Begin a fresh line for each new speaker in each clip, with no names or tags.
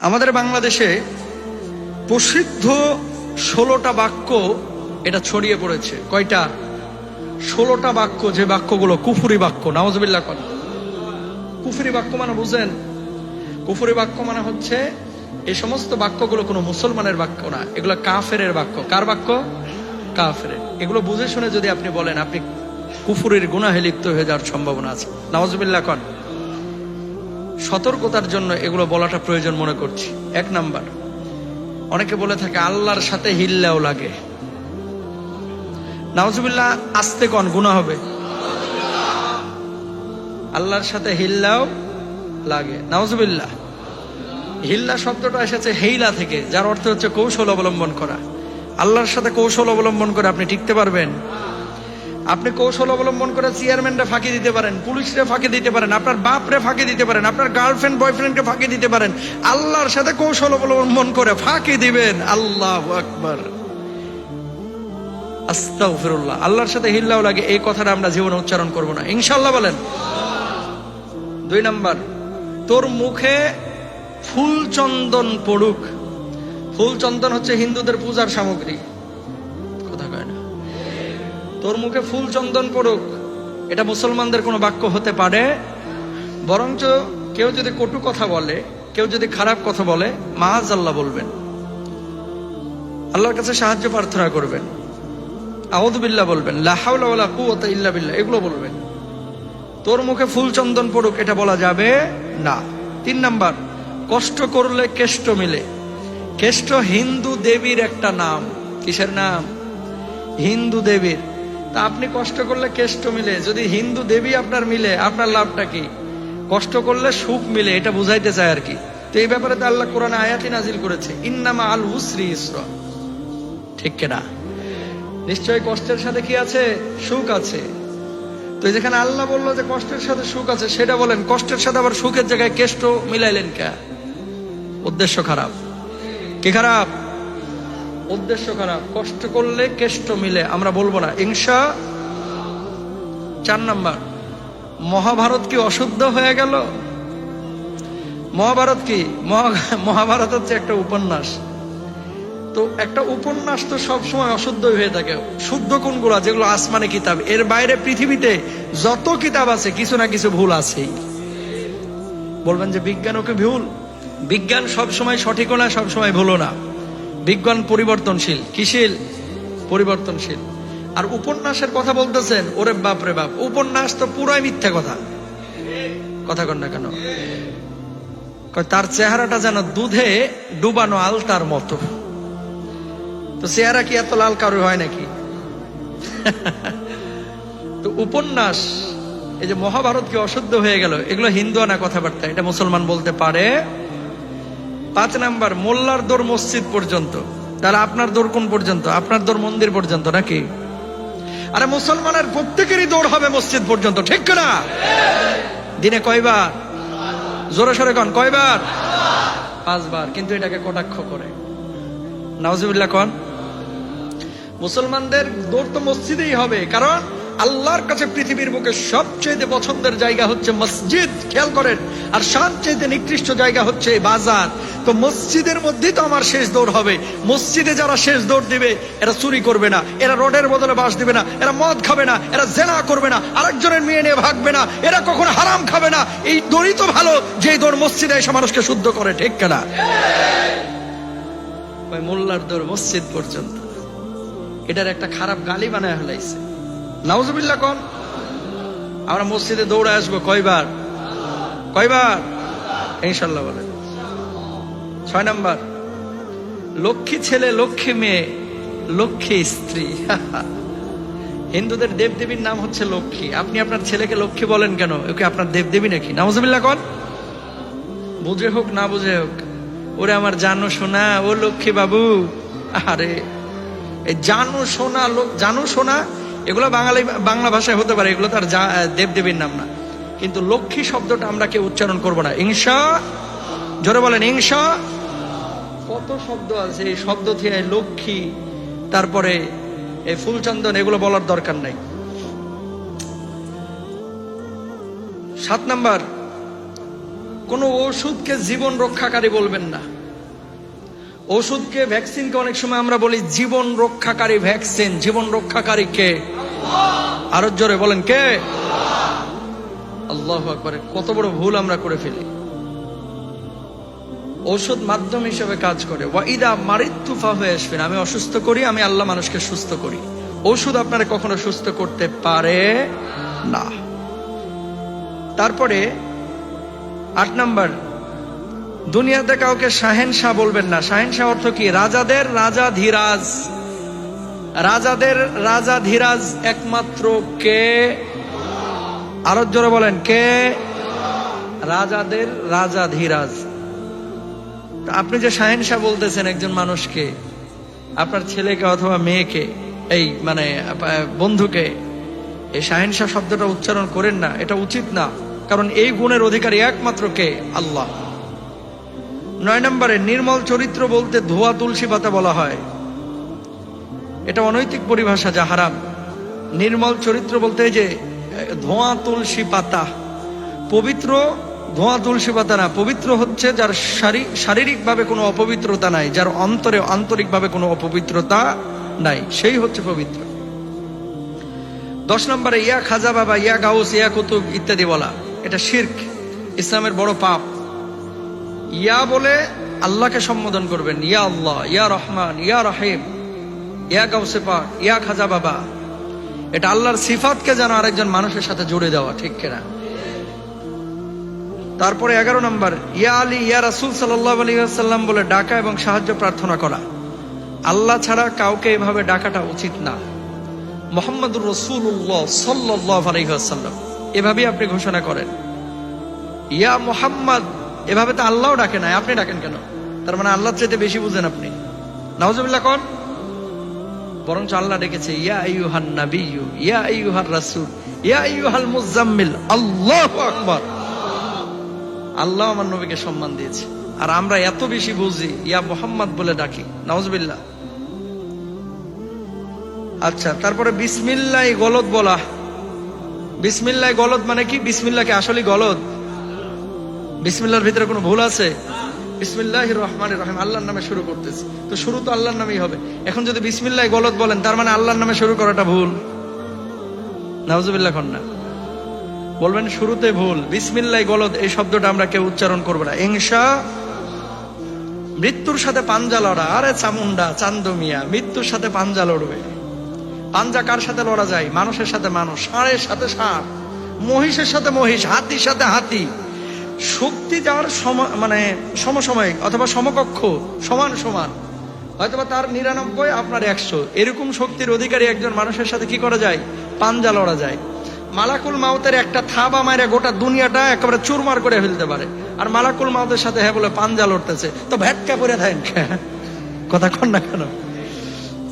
আমাদের বাংলাদেশে প্রসিদ্ধ 16টা বাক্য এটা ছড়িয়ে পড়েছে। কয়টা? 16টা বাক্য, যে বাক্যগুলো কুফরি বাক্য। নাউজুবিল্লাহ করেন। কুফরি বাক্য মানে বুঝেন? কুফরি বাক্য মানে হচ্ছে এই সমস্ত বাক্যগুলো কোনো মুসলমানের বাক্য না, এগুলো কাফেরের বাক্য। কার বাক্য? কাফেরের। এগুলো বুঝে শুনে যদি আপনি বলেন, আপনি কুফরির গুনাহে লিপ্ত হয়ে যাওয়ার সম্ভাবনা আছে। নাউজুবিল্লাহ করেন। সতর্কতার জন্য এগুলো বলাটা প্রয়োজন মনে করছি। 1 নাম্বার, অনেকে বলে থাকে আল্লাহর সাথে হিল্লাও লাগে। নাউজুবিল্লাহ, আস্তে কোন গুনাহ হবে? আল্লাহর সাথে হিল্লাও লাগে। নাউজুবিল্লাহ। হিল্লা শব্দটা এসেছে হেইলা থেকে, যার অর্থ হচ্ছে কৌশল অবলম্বন করা। আল্লাহর সাথে কৌশল অবলম্বন করে আপনি টিকতে পারবেন? আপনি কৌশল অবলম্বন করে চেয়ারম্যানরে ফাঁকি দিতে পারেন, পুলিশরে ফাঁকি দিতে পারেন, আপনার বাপরে ফাঁকি দিতে পারেন, আপনার গার্লফ্রেন্ড বয়ফ্রেন্ডকে ফাঁকি দিতে পারেন। আল্লাহর সাথে কৌশল অবলম্বন করে ফাঁকি দিবেন? আল্লাহু আকবার, আস্তাগফিরুল্লাহ। আল্লাহর সাথে হিল্লাও লাগে, এই কথাটা আমরা জীবনে উচ্চারণ করব না, ইনশাআল্লাহ বলেন। 2 নাম্বার, তোর মুখে ফুল চন্দন পড়ুক। ফুল চন্দন হচ্ছে হিন্দুদের পূজার সামগ্রী। কথা কয় না? তোর মুখে ফুল চন্দন পড়ুক, এটা মুসলমানদের কোনো বাক্য হতে পারে? বরঞ্চ কেউ যদি কটু কথা বলে, কেউ যদি খারাপ কথা বলে, মাআযাল্লাহ বলবেন, আল্লাহর কাছে সাহায্য প্রার্থনা করবেন, আউযু বিল্লাহ বলবেন, লা হাওলা ওয়ালা কুওয়াতা ইল্লা বিল্লাহ, এগুলো বলবেন। তোর মুখে ফুল চন্দন পড়ুক, এটা বলা যাবে না। 3 নাম্বার, কষ্ট করলে কেষ্ট মিলে। কেষ্ট হিন্দু দেবীর একটা নাম। কিসের নাম? হিন্দু দেবীর। তা আপনি কষ্ট করলে কেষ্ট মিলে, যদি হিন্দু দেবী আপনার মিলে, আপনার লাভটা কি? কষ্ট করলে সুখ মিলে, এটা বুঝাইতে চায় আর কি। তো এই ব্যাপারে তো আল্লাহ কোরআনে আয়াতি নাজিল করেছে, ইন্নামা আল উসরি ইসরা। ঠিক কিনা? নিশ্চয়ই কষ্টের সাথে কি আছে? সুখ আছে। তো যেখানে আল্লাহ বললো যে কষ্টের সাথে সুখ আছে, সেটা বলেন, কষ্টের সাথে আবার সুখের জায়গায় কেষ্ট মিলাইলেন কে? উদ্দেশ্য খারাপ। কি খারাপ? উদ্দেশ্য খারাপ। কষ্ট করলে কেষ্ট মিলে আমরা বলবো না, ইনশা। 4 নাম্বার, মহাভারত কি অশুদ্ধ হয়ে গেল? মহাভারত কি? মহাভারত হচ্ছে একটা উপন্যাস। তো একটা উপন্যাস তো সবসময় অশুদ্ধ হয়ে থাকে। শুদ্ধ কোনগুলো? যেগুলো আসমানে কিতাব। এর বাইরে পৃথিবীতে যত কিতাব আছে, কিছু না কিছু ভুল আছেই। বলবেন যে বিজ্ঞানও কি ভুল? বিজ্ঞান সবসময় সঠিকও না, সবসময় ভুলও না। বিজ্ঞান পরিবর্তনশীল। কিশীল? পরিবর্তনশীল। আর উপন্যাসের কথা বলতেছেন, ওরে বাপ রে বাপ, উপন্যাস তো পুরাই মিথ্যা কথা। কথা কন না কেন? তার চেহারাটা যেন দুধে ডুবানো আলতার মতো। তো চেহারা কি এত লাল কারো হয় নাকি? তো উপন্যাস, এই যে মহাভারত কি অশুদ্ধ হয়ে গেল, এগুলো হিন্দু আনা কথাবার্তা, এটা মুসলমান বলতে পারে? 5 নাম্বার, মোল্লার দৌড় মসজিদ পর্যন্ত। তাহলে আপনার দৌড় কোন পর্যন্ত? আপনার দৌড় মন্দির পর্যন্ত নাকি? আরে মুসলমানের প্রত্যেকেরই দৌড় হবে মসজিদ পর্যন্ত, ঠিক না? দিনে কয়বার? জোরে সরে কন, কয়বার? 5 বার। কিন্তু এটাকে কটাক্ষ করে। নাউজুবিল্লাহ কন। মুসলমানদের দৌড় তো মসজিদেই হবে, কারণ আল্লাহর কাছে পৃথিবীর বুকে সবচেয়ে পছন্দের জায়গা হচ্ছে মসজিদ। খেয়াল করেন। আর সবচেয়ে নিকৃষ্ট জায়গা হচ্ছে বাজার। তো মসজিদের মধ্যেই তো আমার শেষ দৌড় হবে। মসজিদে যারা শেষ দৌড় দিবে, এরা চুরি করবে না, এরা রোডের বদলে বাঁশ দিবে না, এরা মদ খাবে না, এরা জেনা করবে না, আরেকজনের মেয়ে নিয়ে ভাগবে না, এরা কখনো হারাম খাবে না। এই দৌড়ই তো ভালো, যে দৌড় মসজিদে এসে মানুষকে শুদ্ধ করে, ঠিক কিনা? মোল্লার দৌড় মসজিদ পর্যন্ত, এটার একটা খারাপ গালি বানায় ফেলাইছে। নাউজুবিল্লাহ কোন। আমরা মসজিদে দৌড়ে আসবো কয়বার? কয়বার? ইনশাল্লাহ বলেন। 6 নাম্বার, লক্ষ্মী ছেলে, লক্ষ্মী মেয়ে, লক্ষ্মী স্ত্রী। হিন্দুদের দেবদেবীর নাম হচ্ছে লক্ষ্মী। আপনি আপনার ছেলেকে লক্ষ্মী বলেন কেন? ওকে আপনার দেবদেবী নাকি? নাউজুবিল্লাহ কোন। বুঝে হোক না বুঝে হোক, ওরে আমার জানো শোনা, ও লক্ষ্মী বাবু। আরে এই জানো শোনা, জানো শোনা, এগুলো বাংলা ভাষায় হতে পারে, এগুলো তার দেবদেবীর নাম না। কিন্তু লক্ষ্মী শব্দটা আমরা কেউ উচ্চারণ করবো না, ইনশা। জোরে বলেন ইনশা। কত শব্দ আছে, এই শব্দ থেকে লক্ষ্মী, তারপরে এই ফুলচন্দন, এগুলো বলার দরকার নাই। 7 নাম্বার, কোনো ওষুধকে জীবন রক্ষাকারী বলবেন না। ওষুধকে, ভ্যাকসিনকে অনেক সময় আমরা বলি জীবন রক্ষাকারী ভ্যাকসিন। জীবন রক্ষাকারী কে? আরো জোরে বলেন কে? আল্লাহু আকবার। কত বড় ভুল আমরা করে ফেলি। ঔষধ মাধ্যম হিসেবে কাজ করে। ওয়াইদা মারিতু ফাহুয়া ইয়াশফিন, আমি অসুস্থ করি, আমি আল্লাহ মানুষকে সুস্থ করি। ঔষধ আপনারা কখনো সুস্থ করতে পারে না। তারপরে 8 নাম্বার, দুনিয়াতে কাউকে শাহেনশাহ বলবেন না। শাহেনশাহ অর্থ কি? রাজাদের রাজা ধীরাজ। রাজাদের রাজা ধীরাজ একমাত্র কে? আরো জোরে বলেন কে? রাজাদের রাজা ধীরাজ। আপনি যে শাহেনশাহ বলতেছেন একজন মানুষকে, আপনার ছেলেকে অথবা মেয়েকে, এই মানে বন্ধুকে, এই শাহেনশাহ শব্দটা উচ্চারণ করেন না, এটা উচিত না। কারণ এই গুণের অধিকারী একমাত্র কে? আল্লাহ। 9 নম্বরে, নির্মল চরিত্র বলতে ধোয়া তুলসী পাতা বলা হয়। এটা অনৈতিক পরিভাষা, যা হারাম। নির্মল চরিত্র বলতে যে ধোয়া তুলসী পাতা, পবিত্র ধোয়া তুলসী পাতা না। পবিত্র হচ্ছে যার শারীরিকভাবে কোনো অপবিত্রতা নাই, যার অন্তরে আন্তরিকভাবে কোনো অপবিত্রতা নাই, সেই হচ্ছে পবিত্র। 10 নম্বরে, ইয়া খাজা বাবা, ইয়া গাউস, ইয়া কুতুব ইত্যাদি বলা, এটা শিরক, ইসলামের বড় পাপ। ইয়া বলে আল্লাহকে সম্বোধন করবেন, ইয়া আল্লাহ, ইয়া রহমান, ইয়া রহিম, ইয়া গাউসে পাক, ইয়া খাজা বাবা। এটা আল্লাহর সিফাতকে যেন আরেকজন মানুষের সাথে জুড়ে দেওয়া, ঠিক কিনা? তারপরে 11 নম্বর, ইয়া আলী, ইয়া রাসূল সাল্লাল্লাহু আলাইহি ওয়াসাল্লাম বলে ডাকা এবং সাহায্য প্রার্থনা করা। আল্লাহ ছাড়া কাউকে এভাবে ডাকাটা উচিত না। মুহাম্মাদুর রাসূলুল্লাহ সাল্লাল্লাহু আলাইহি ওয়াসাল্লাম, এভাবেই আপনি ঘোষণা করেন, ইয়া মুহাম্মদ। এভাবে তো আল্লাহও ডাকে না, আপনি ডাকেন কেন? তার মানে আল্লাহর চাইতে বেশি বুঝেন আপনি। নাউজুবিল্লাহ কোন? বরঞ্চ আল্লাহ ডেকেছে, ইয়া আইয়ুহান নাবিয়্যু, ইয়া আইয়ুহার রাসূল, ইয়া আইয়ুহাল মুজাম্মিল। আল্লাহু আকবার। আল্লাহ আমার নবীকে সম্মান দিয়েছে, আর আমরা এত বেশি বুঝি, ইয়া মুহাম্মদ বলে ডাকি। নাউজুবিল্লাহ। আচ্ছা, তারপরে বিসমিল্লাহ গলদ বলা। বিসমিল্লাহ গলদ মানে কি? বিসমিল্লাহকে আসলে গলদ? বিসমিল্লাহর ভিতরে কোনো ভুল আছে? বিসমিল্লাহির রহমানির রহিম, আল্লাহর নামে শুরু করতেছি, তো শুরু তো আল্লাহর নামেই হবে। এখন যদি বিসমিল্লাহ গলদ বলেন, তার মানে আল্লাহর নামে শুরু করাটা ভুল। নাউজুবিল্লাহ না বলবেন, শুরুতে ভুল। বিসমিল্লাহ গলদ এই শব্দটা আমরা কেউ উচ্চারণ করবো না। ইনশা। মৃত্যুর সাথে পাঞ্জা লড়া। আরে চামুন্ডা, চান্দমিয়া, মৃত্যুর সাথে পাঞ্জা লড়বে। পাঞ্জা কার সাথে লড়া যায়? মানুষের সাথে মানুষ, ষাঁড়ের সাথে ষাঁড়, মহিষের সাথে মহিষ, হাতির সাথে হাতি। শক্তি যার মানে সমসাময়িক অথবা সমকক্ষ, সমান সমান, হয়তোবা তার 99, আপনার 100, এরকম শক্তির অধিকারী একজন মানুষের সাথে কি করা যায়? পাঞ্জা লড়া যায়। মালাকুল মাউতের একটা থাবা মারে গোটা দুনিয়াটা একেবারে চুরমার করে ফেলতে পারে, আর মালাকুল মাউতের সাথে হ্যাঁ বলে পাঞ্জা লড়তেছে, তো ভ্যাটকা পরে থাকেন কথা কন না কেন?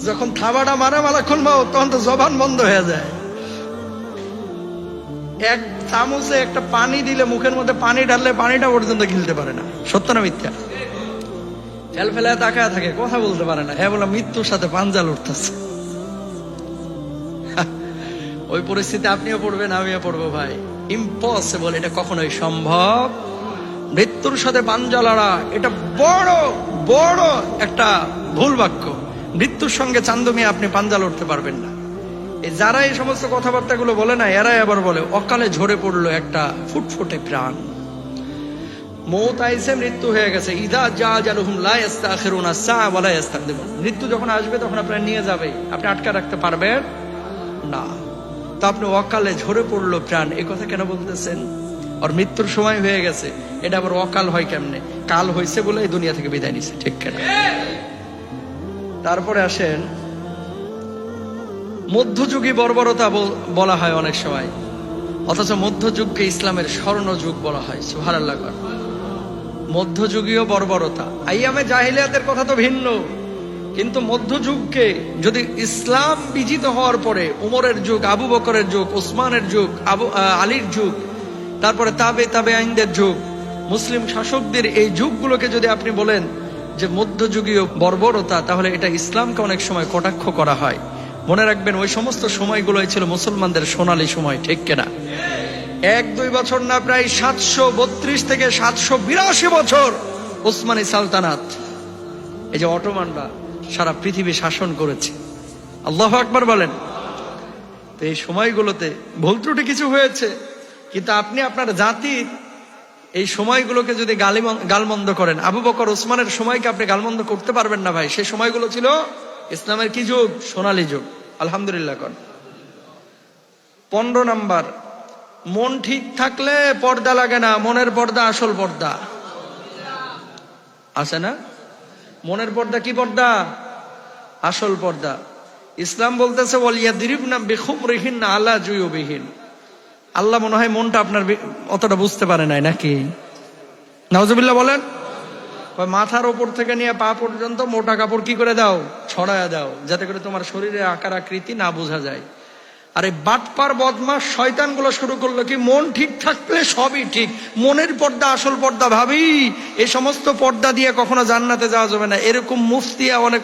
যখন থাবাটা মারে মালাকুল মাউত, তখন তো জবান বন্ধ হয়ে যায়। এক চামচে একটা পানি দিলে, মুখের মধ্যে পানি ঢাললে পানিটা পর্যন্ত গিলতে পারে না। সত্য না মিথ্যা? ফেল ফেলে তাকায় থাকে, কথা বলতে পারে না, হ্যাঁ বলে মৃত্যুর সাথে পাঞ্জা লড়তেছে। ওই পরিস্থিতি আপনিও পড়বেন, আমিও পড়বো ভাই। ইম্পসিবল, এটা কখনোই সম্ভব। মৃত্যুর সাথে পাঞ্জা লড়া, এটা বড় বড় একটা ভুল বাক্য। মৃত্যুর সঙ্গে চান্দমিয়া আপনি পাঞ্জা লড়তে পারবেন না। যারা এই সমস্ত কথাবার্তাগুলো বলে না, এরাই আবার বলে অকালে ঝরে পড়লো একটা ফুটফুটে প্রাণ। মৌত আইছে, মৃত্যু হয়ে গেছে। ইদা যা জালুহুম লা ইস্তাখিরুনা সাআ ওয়া লা ইস্তাকদিমুন। মৃত্যু যখন আসবে তখন আপনার নিয়ে যাবে, আপনি আটকা রাখতে পারবেন না। তো আপনি অকালে ঝরে পড়লো প্রাণ, এই কথা কেন বলতেছেন? আর মৃত্যুর সময় হয়ে গেছে, এটা আবার অকাল হয় কেমনে? কাল হয়েছে বলে এই দুনিয়া থেকে বিদায় নিছে, ঠিক কেনা? তারপরে আসেন, মধ্যযুগী বর্বরতা বলা হয় অনেক সময়, অথচ মধ্যযুগকে ইসলামের স্বর্ণযুগ বলা হয়। সুবহানাল্লাহ। মধ্যযুগীয় বর্বরতা, আইয়ামে জাহিলিয়াতের কথা তো ভিন্ন, কিন্তু মধ্যযুগকে যদি ইসলাম বিজিত হওয়ার পরে, উমরের যুগ, আবু বকরের যুগ, ওসমানের যুগ, আলীর যুগ, তারপরে তাবে আইনদের যুগ, মুসলিম শাসকদের এই যুগগুলোকে যদি আপনি বলেন যে মধ্যযুগীয় বর্বরতা, তাহলে এটা ইসলামকে অনেক সময় কটাক্ষ করা হয়। মনে রাখবেন, ওই সমস্ত সময়গুলোই ছিল মুসলমানদের সোনালী সময়, ঠিক কিনা? 1-2 বছর না, প্রায় 732 থেকে 782 বছর ওসমানী সালতানাত, এই যে অটোমানরা সারা পৃথিবী শাসন করেছে। আল্লাহু আকবার বলেন। তো এই সময়গুলোতে ভুল ত্রুটি কিছু হয়েছে, কিন্তু আপনি আপনার জাতির এই সময়গুলোকে যদি গালমন্দ করেন, আবু বকর ওসমানের সময়কে আপনি গালমন্দ করতে পারবেন না ভাই। সেই সময়গুলো ছিল ইসলামের কি যুগ? সোনালী যুগ। আলহামদুলিল্লাহ কর। 15 নাম্বার, মন ঠিক থাকলে পর্দা লাগে না। মনের পর্দা আসল পর্দা, আছে না? মনের পর্দা কি পর্দা? আসল পর্দা। ইসলাম বলতেছে ওয়ালিয়াদরিবনা বিখুমরিহিন্না আলা জুয়ুবিহিন। আল্লাহ মনে হয় মনটা আপনার অতটা বুঝতে পারে নাই নাকি? নাউজুবিল্লাহ বলেন। মাথার ওপর থেকে নিয়ে পা পর্যন্ত মোটা কাপড় কি করে দাও? ছড়ায়া দাও, যাতে করে তোমার শরীরে আকার আকৃতি না বোঝা যায়। আরে বাটপার বদমাস শয়তান গুলো শুরু করলো কি, মন ঠিক থাকলে সবই ঠিক, মনের পর্দা আসল পর্দা। ভাবি, এই সমস্ত পর্দা দিয়ে কখনো জান্নাতে যাওয়া যাবে না। এরকম মুফতিয়া অনেক